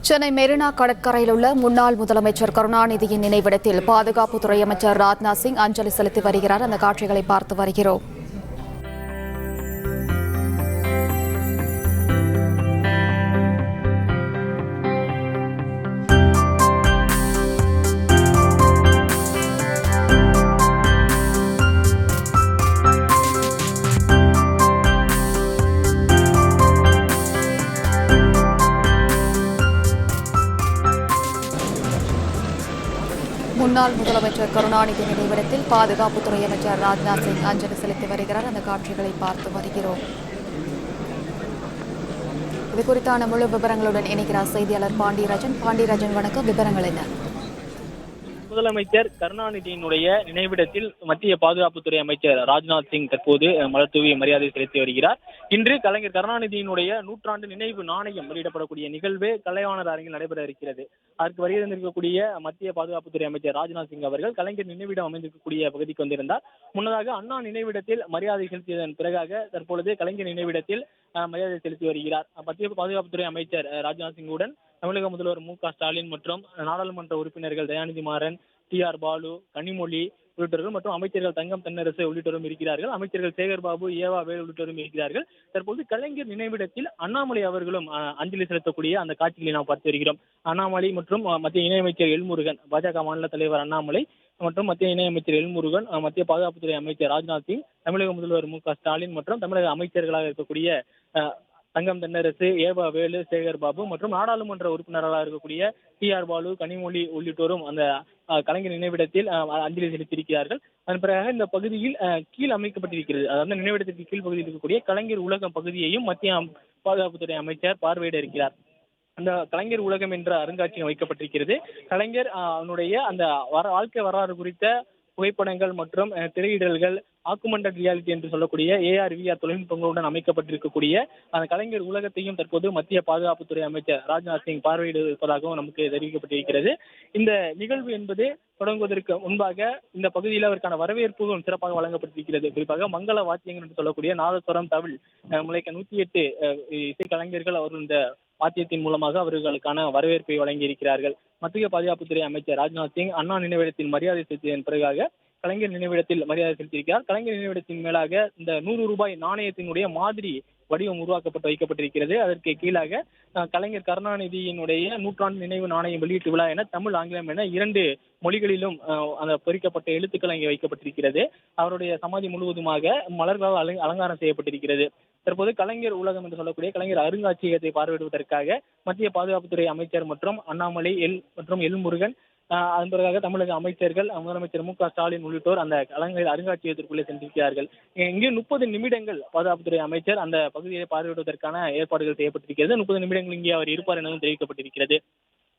சென்னை மெரினா கடற்கரையில் உள்ள முன்னாள் முதலமைச்சர் கருணாநிதியின் நினைவிடத்தில் பாதுகாப்புத்துறை அமைச்சர் ராஜ்நாத் சிங் அஞ்சலி செலுத்தி வருகிறார். அந்த காட்சிகளை பார்த்து வருகிறோம். முன்னாள் முதலமைச்சர் கருணாநிதி நினைவிடத்தில் பாதுகாப்புத்துறை அமைச்சர் ராஜ்நாத் சிங் அஞ்சலி செலுத்தி வருகிறார். அந்த காட்சிகளை பார்த்து வருகிறோம். இது குறித்தான முழு விவரங்களுடன் இணைக்கிறார் செய்தியாளர் பாண்டியராஜன். வணக்கம். விவரங்கள் என்ன? முதலமைச்சர் கருணாநிதியினுடைய நினைவிடத்தில் மத்திய பாதுகாப்புத்துறை அமைச்சர் ராஜ்நாத் சிங் தற்போது மலர்தூவி மரியாதை செலுத்தி வருகிறார். இன்று கலைஞர் கருணாநிதியினுடைய நூற்றாண்டு நினைவு நாணயம் வெளியிடப்படக்கூடிய நிகழ்வு கலைவாணர் அரங்கில் நடைபெற இருக்கிறது. அதற்கு வருகின்றிருக்கக்கூடிய மத்திய பாதுகாப்புத்துறை அமைச்சர் ராஜ்நாத் சிங் அவர்கள் கலைஞர் நினைவிடம் அமைந்திருக்கக்கூடிய பகுதிக்கு வந்திருந்தார். முன்னதாக அண்ணா நினைவிடத்தில் மரியாதை செலுத்தியதன் பிறகாக தற்பொழுது கலைஞர் நினைவிடத்தில் மரியாதை செலுத்தி வருகிறார். மத்திய பாதுகாப்புத்துறை அமைச்சர் ராஜ்நாத் சிங்குடன் தமிழக முதல்வர் மு.க.ஸ்டாலின் மற்றும் நாடாளுமன்ற உறுப்பினர்கள் தயாநிதி மாறன், டி.ஆர். பாலு, கனிமொழி உள்ளிட்டவர்கள் மற்றும் அமைச்சர்கள் தங்கம் தென்னரசு உள்ளிட்டோரும் இருக்கிறார்கள். அமைச்சர்கள் சேகர் பாபு, ஏவா வேலு உள்ளிட்டோரும் இருக்கிறார்கள். தற்போது கலைஞர் நினைவிடத்தில் அண்ணாமலை அவர்களும் அஞ்சலி செலுத்தக்கூடிய அந்த காட்சிகளை நாம் பார்த்து வருகிறோம். அண்ணாமலை மற்றும் மத்திய இணையமைச்சர் எல்முருகன், பாஜக மாநில தலைவர் அண்ணாமலை மற்றும் மத்திய இணையமைச்சர் எல்முருகன், மத்திய பாதுகாப்புத்துறை அமைச்சர் ராஜ்நாத் சிங், தமிழக முதல்வர் மு.க.ஸ்டாலின் மற்றும் தமிழக அமைச்சர்களாக இருக்கக்கூடிய தங்கம் தென்னரசு, ஏவா வேலு, சேகர் பாபு மற்றும் நாடாளுமன்ற உறுப்பினர்களாக இருக்கக்கூடிய டி.ஆர். பாலு, கனிமொழி உள்ளிட்டோரும் அந்த கலைஞர் நினைவிடத்தில் அஞ்சலி செலுத்தியிருக்கிறார்கள். அதன் பிறகு இந்த பகுதியில் கீழ் அமைக்கப்பட்டிருக்கிறது. அதாவது நினைவிடத்திற்கு கீழ் பகுதியில் இருக்கக்கூடிய கலைஞர் உலகம் பகுதியையும் மத்திய பாதுகாப்புத்துறை அமைச்சர் பார்வையிட இருக்கிறார். அந்த கலைஞர் உலகம் என்ற அருங்காட்சியகம் வைக்கப்பட்டிருக்கிறது. கலைஞர் அவனுடைய அந்த வாழ்க்கை வரலாறு குறித்த புகைப்படங்கள் மற்றும் திரையிடல்கள், ஆக்குமெண்டட் ரியாலிட்டி என்று சொல்லக்கூடிய AR/VR தொழில்நுட்பங்களுடன் அமைக்கப்பட்டிருக்கக்கூடிய அந்த கலைஞர் உலகத்தையும் தற்போது மத்திய பாதுகாப்புத்துறை அமைச்சர் ராஜ்நாத் சிங் பார்வையிட இருப்பதாகவும் நமக்கு தெரிவிக்கப்பட்டிருக்கிறது. இந்த நிகழ்வு என்பது தொடங்குவதற்கு முன்பாக இந்த பகுதியில் அவருக்கான வரவேற்பும் சிறப்பாக வழங்கப்பட்டிருக்கிறது. குறிப்பாக மங்கள வாத்தியங்கள் என்று சொல்லக்கூடிய நாதஸ்வரம், தவில் முளைக்க 108 இசை கலைஞர்கள் அவர் இந்த வாத்தியத்தின் மூலமாக அவர்களுக்கான வரவேற்பை வழங்கி இருக்கிறார்கள். மத்திய பாதுகாப்புத்துறை அமைச்சர் ராஜ்நாத் சிங் அண்ணா நினைவிடத்தில் மரியாதை செலுத்தியதன் பிறகாக கலைஞர் நினைவிடத்தில் மரியாதை செலுத்தியிருக்கிறார். கலைஞர் நினைவிடத்தின் மேலாக இந்த 100 ரூபாய் நாணயத்தினுடைய மாதிரி வடிவம் உருவாக்கப்பட்டு வைக்கப்பட்டிருக்கிறது. அதற்கு கீழாக கலைஞர் கருணாநிதியினுடைய நூற்றாண்டு நினைவு நாணயம் வெளியீட்டு விழா என தமிழ், ஆங்கிலம் என 2 மொழிகளிலும் அந்த பொறிக்கப்பட்ட எழுத்துக்கள் அங்கே வைக்கப்பட்டிருக்கிறது. அவருடைய சமாதி முழுவதுமாக மலர்களால் அலங்காரம் செய்யப்பட்டிருக்கிறது. தற்போது கலைஞர் உலகம் என்று சொல்லக்கூடிய கலைஞர் அருங்காட்சியகத்தை பார்வையிடுவதற்காக மத்திய பாதுகாப்புத்துறை அமைச்சர் மற்றும் அண்ணாமலை மற்றும் எல்முருகன், அதன் பிறகாக தமிழக அமைச்சர்கள், முதலமைச்சர் மு.க.ஸ்டாலின் உள்ளிட்டோர் அந்த கலைஞர் அருங்காட்சியகத்திற்குள்ளே சென்றிருக்கிறார்கள். இங்கே 30 நிமிடங்கள் பாதுகாப்புத்துறை அமைச்சர் அந்த பகுதியை பார்வையிடுவதற்கான ஏற்பாடுகள் செய்யப்பட்டிருக்கிறது. 30 நிமிடங்கள் இங்கே அவர் இருப்பார் எனவும் தெரிவிக்கப்பட்டிருக்கிறது.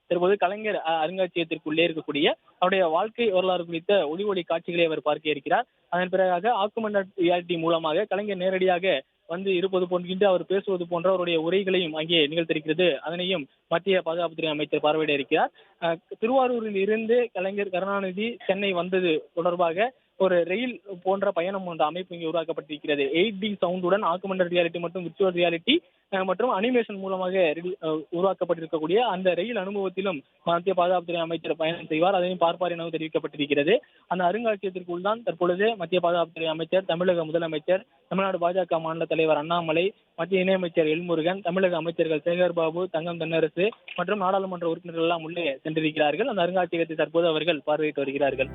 தற்போது கலைஞர் அருங்காட்சியகத்திற்குள்ளே இருக்கக்கூடிய அவருடைய வாழ்க்கை வரலாறு குறித்த ஒளி காட்சிகளை அவர் பார்க்க இருக்கிறார். அதன் பிறகாக ஆக்குமெண்டட் ரியாலிட்டி மூலமாக கலைஞர் நேரடியாக வந்து இருப்பது போன்ற அவர் பேசுவது போன்ற அவருடைய உரைகளையும் அங்கே நிகழ்த்திருக்கிறது. அதனையும் மத்திய பாதுகாப்புத்துறை அமைச்சர் பார்வையிட இருக்கிறார். திருவாரூரில் இருந்து கலைஞர் கருணாநிதி சென்னை வந்தது தொடர்பாக ஒரு ரயில் போன்ற பயணம் என்ற அமைப்பு இங்கே உருவாக்கப்பட்டிருக்கிறது. 8D சவுண்டுடன் ஆக்குமெண்டட் ரியாலிட்டி மற்றும் விர்ச்சுவல் ரியாலிட்டி மற்றும் அனிமேஷன் மூலமாக உருவாக்கப்பட்டிருக்கக்கூடிய அந்த ரயில் அனுபவத்திலும் மத்திய பாதுகாப்புத்துறை அமைச்சர் பயணம் செய்வார். அதையும் பார்ப்பார் எனவும் தெரிவிக்கப்பட்டிருக்கிறது. அந்த அருங்காட்சியகத்திற்குள் தான் தற்பொழுது மத்திய பாதுகாப்புத்துறை அமைச்சர், தமிழக முதலமைச்சர், தமிழ்நாடு பாஜக மாநில தலைவர் அண்ணாமலை, மத்திய இணையமைச்சர் எல்முருகன், தமிழக அமைச்சர்கள் சேகர் பாபு, தங்கம் தென்னரசு மற்றும் நாடாளுமன்ற உறுப்பினர்கள் எல்லாம் உள்ளே சென்றிருக்கிறார்கள். அந்த அருங்காட்சியகத்தை தற்போது அவர்கள் பார்வையிட்டு வருகிறார்கள்.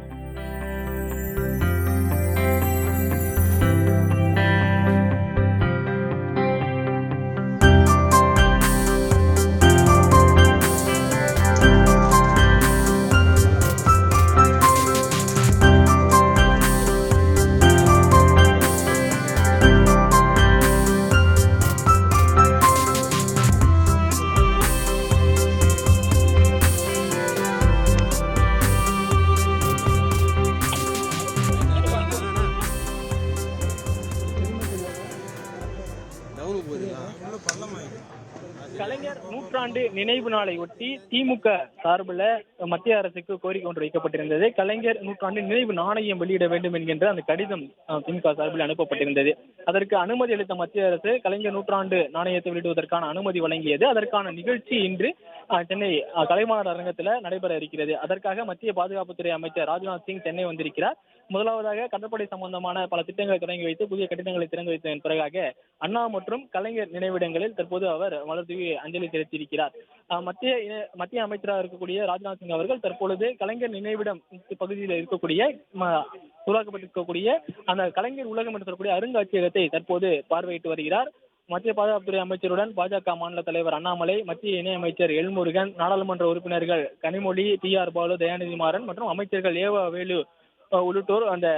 நூற்றாண்டு நினைவு நாளை ஒட்டி திமுக சார்பில் மத்திய அரசுக்கு கோரிக்கை ஒன்று வைக்கப்பட்டிருந்தது. கலைஞர் நூற்றாண்டு நினைவு நாணயம் வெளியிட வேண்டும் என்கின்ற அந்த கடிதம் திமுக சார்பில் அனுப்பப்பட்டிருந்தது. அதற்கு அனுமதி அளித்த மத்திய அரசு கலைஞர் நூற்றாண்டு நாணயத்தை வெளியிடுவதற்கான அனுமதி வழங்கியது. அதற்கான நிகழ்ச்சி இன்று சென்னை கலைமாணர் அரங்கத்தில் நடைபெற இருக்கிறது. அதற்காக மத்திய பாதுகாப்புத்துறை அமைச்சர் ராஜ்நாத் சிங் சென்னை வந்திருக்கிறார். முதலாவதாக கடற்படை சம்பந்தமான பல திட்டங்களை தொடங்கி வைத்து புதிய கட்டிடங்களை திறந்து வைத்ததன் பிறகாக அண்ணா மற்றும் கலைஞர் நினைவிடங்களில் தற்போது அவர் மலர் தூவி அஞ்சலி செலுத்தியிருக்கிறார். மத்திய அமைச்சராக இருக்கக்கூடிய ராஜ்நாத் சிங் அவர்கள் தற்பொழுது கலைஞர் நினைவிடம் பகுதியில் இருக்கக்கூடிய உருவாக்கப்பட்டிருக்கக்கூடிய அந்த கலைஞர் உலகம் என்று சொல்லக்கூடிய அருங்காட்சியகத்தை தற்போது பார்வையிட்டு வருகிறார். மத்திய பாதுகாப்புத்துறை அமைச்சருடன் பாஜக மாநில தலைவர் அண்ணாமலை, மத்திய இணையமைச்சர் எல்முருகன், நாடாளுமன்ற உறுப்பினர்கள் கனிமொழி, டி.ஆர். பாலு, தயாநிதி மாறன் மற்றும் அமைச்சர்கள் ஏவா வேலு உள்ளிட்டோர் அந்த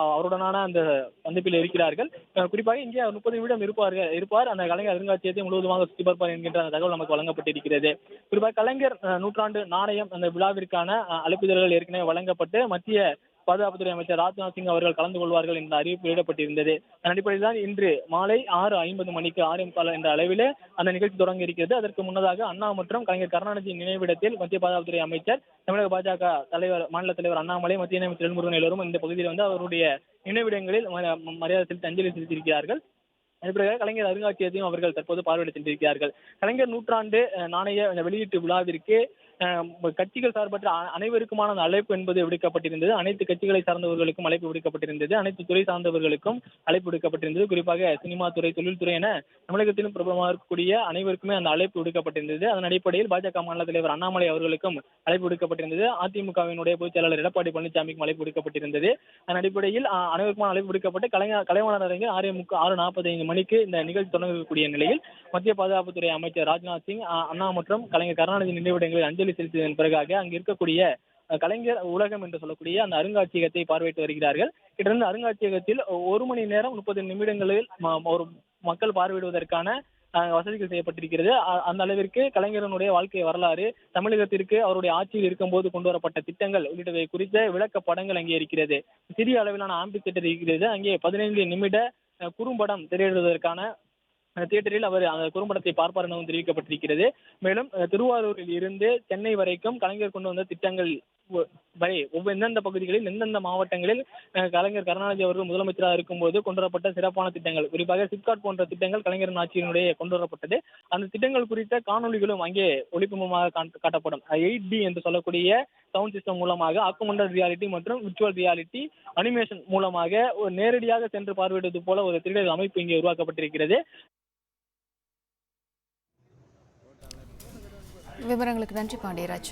அவருடனான அந்த சந்திப்பில் இருக்கிறார்கள். குறிப்பாக இங்கே 30 நிமிடம் இருப்பார். அந்த கலைஞர் அருங்காட்சியகத்தை முழுவதுமாக சுற்றி பார்ப்பார் என்கின்ற அந்த தகவல் நமக்கு வழங்கப்பட்டிருக்கிறது. குறிப்பாக கலைஞர் நூற்றாண்டு நாணயம் அந்த விழாவிற்கான அழைப்பிதழ்கள் ஏற்கனவே வழங்கப்பட்டு மத்திய பாதுகாப்புத்துறை அமைச்சர் ராஜ்நாத் சிங் அவர்கள் கலந்து கொள்வார்கள் என்ற அறிவிப்பு வெளியிடப்பட்டிருந்தது. அதன் அடிப்படையில் தான் இன்று மாலை 6:50 மணிக்கு 6:45 என்ற அளவில் அந்த நிகழ்ச்சி தொடங்க இருக்கிறது. அதற்கு முன்னதாக அண்ணா மற்றும் கலைஞர் கருணாநிதி நினைவிடத்தில் மத்திய பாதுகாப்புத்துறை அமைச்சர், தமிழக பாஜக தலைவர், மாநில தலைவர் அண்ணாமலை, மத்திய இணையமைச்சர் எல்முருகன் எல்லோரும் இந்த பகுதியில் வந்து அவருடைய நினைவிடங்களில் மரியாதை செலுத்தி அஞ்சலி செலுத்தியிருக்கிறார்கள். அதுபிறகு கலைஞர் அருங்காட்சியகத்தையும் அவர்கள் தற்போது பார்வையிட சென்றிருக்கிறார்கள். கலைஞர் நூற்றாண்டு நாணய வெளியீட்டு விழாவிற்கு கட்சிகள் சார்பற்ற அனைவருக்குமான அந்த அழைப்பு என்பது விடுக்கப்பட்டிருந்தது. அனைத்து கட்சிகளை சார்ந்தவர்களுக்கும் அழைப்பு விடுக்கப்பட்டிருந்தது. அனைத்து துறை சார்ந்தவர்களுக்கும் அழைப்பு விடுக்கப்பட்டிருந்தது. குறிப்பாக சினிமா துறை, தொழில்துறை என தமிழகத்திலும் பிரபலமாக இருக்கக்கூடிய அனைவருக்குமே அந்த அழைப்பு விடுக்கப்பட்டிருந்தது. அதன் அடிப்படையில் பாஜக மாநில தலைவர் அண்ணாமலை அவர்களுக்கும் அழைப்பு விடுக்கப்பட்டிருந்தது. அதிமுகவினுடைய பொதுச் செயலாளர் எடப்பாடி பழனிசாமிக்கும் அழைப்பு விடுக்கப்பட்டிருந்தது. அதன் அடிப்படையில் அனைவருக்குமான அழைப்பு விடுக்கப்பட்டு கலைவாணர் அரங்கில் 6:45 மணிக்கு இந்த நிகழ்ச்சி தொடங்கக்கூடிய நிலையில் மத்திய பாதுகாப்புத்துறை அமைச்சர் ராஜ்நாத் சிங் அண்ணா மற்றும் கலைஞர் கருணாநிதி நினைவிடங்களில் அஞ்சலி செலுத்தியதன் பிறகாக அங்கு இருக்கக்கூடிய கலைஞர் உலகம் என்று சொல்லக்கூடிய அந்த அருங்காட்சியகத்தை பார்வையிட்டு வருகிறார்கள். கிட்டத்தட்ட அருங்காட்சியகத்தில் 1 மணி நேரம் 30 நிமிடங்களில் ஒரு மக்கள் பார்வையிடுவதற்கான வசதிகள் செய்யப்பட்டிருக்கிறது. அந்த அளவிற்கு கலைஞரனுடைய வாழ்க்கை வரலாறு, தமிழகத்திற்கு அவருடைய ஆட்சியில் இருக்கும்போது கொண்டு வரப்பட்ட திட்டங்கள் உள்ளிட்டவை குறித்த விளக்க படங்கள் அங்கே இருக்கிறது. சிறிய அளவிலான ஆம்பி தியேட்டர் இருக்கிறது. அங்கே 15 நிமிட குறும்படம் திரையிடுவதற்கான தியேட்டரில் அவர் அந்த குறும்படத்தை பார்ப்பார் எனவும் தெரிவிக்கப்பட்டிருக்கிறது. மேலும் திருவாரூரில் இருந்து சென்னை வரைக்கும் கலைஞர் கொண்டு வந்த திட்டங்கள் வரை எந்தெந்த பகுதிகளில் எந்தெந்த மாவட்டங்களில் கலைஞர் கருணாநிதி அவர்கள் முதலமைச்சராக இருக்கும்போது கொண்டு வரப்பட்ட சிறப்பான திட்டங்கள், குறிப்பாக சிப்காட் போன்ற திட்டங்கள் கலைஞர் ஆட்சியினுடைய கொண்டு வரப்பட்டது. அந்த திட்டங்கள் குறித்த காணொலிகளும் அங்கே ஒளிபரப்பாக காட்டப்படும். 8D என்று சொல்லக்கூடிய சவுண்ட் சிஸ்டம் மூலமாக ஆக்குமெண்டட் ரியாலிட்டி மற்றும் விர்ச்சுவல் ரியாலிட்டி அனிமேஷன் மூலமாக நேரடியாக சென்று பார்வையிடுவது போல ஒரு 3D அமைப்பு இங்கே உருவாக்கப்பட்டிருக்கிறது. விவரங்களுக்கு நன்றி பாண்டியராஜ்.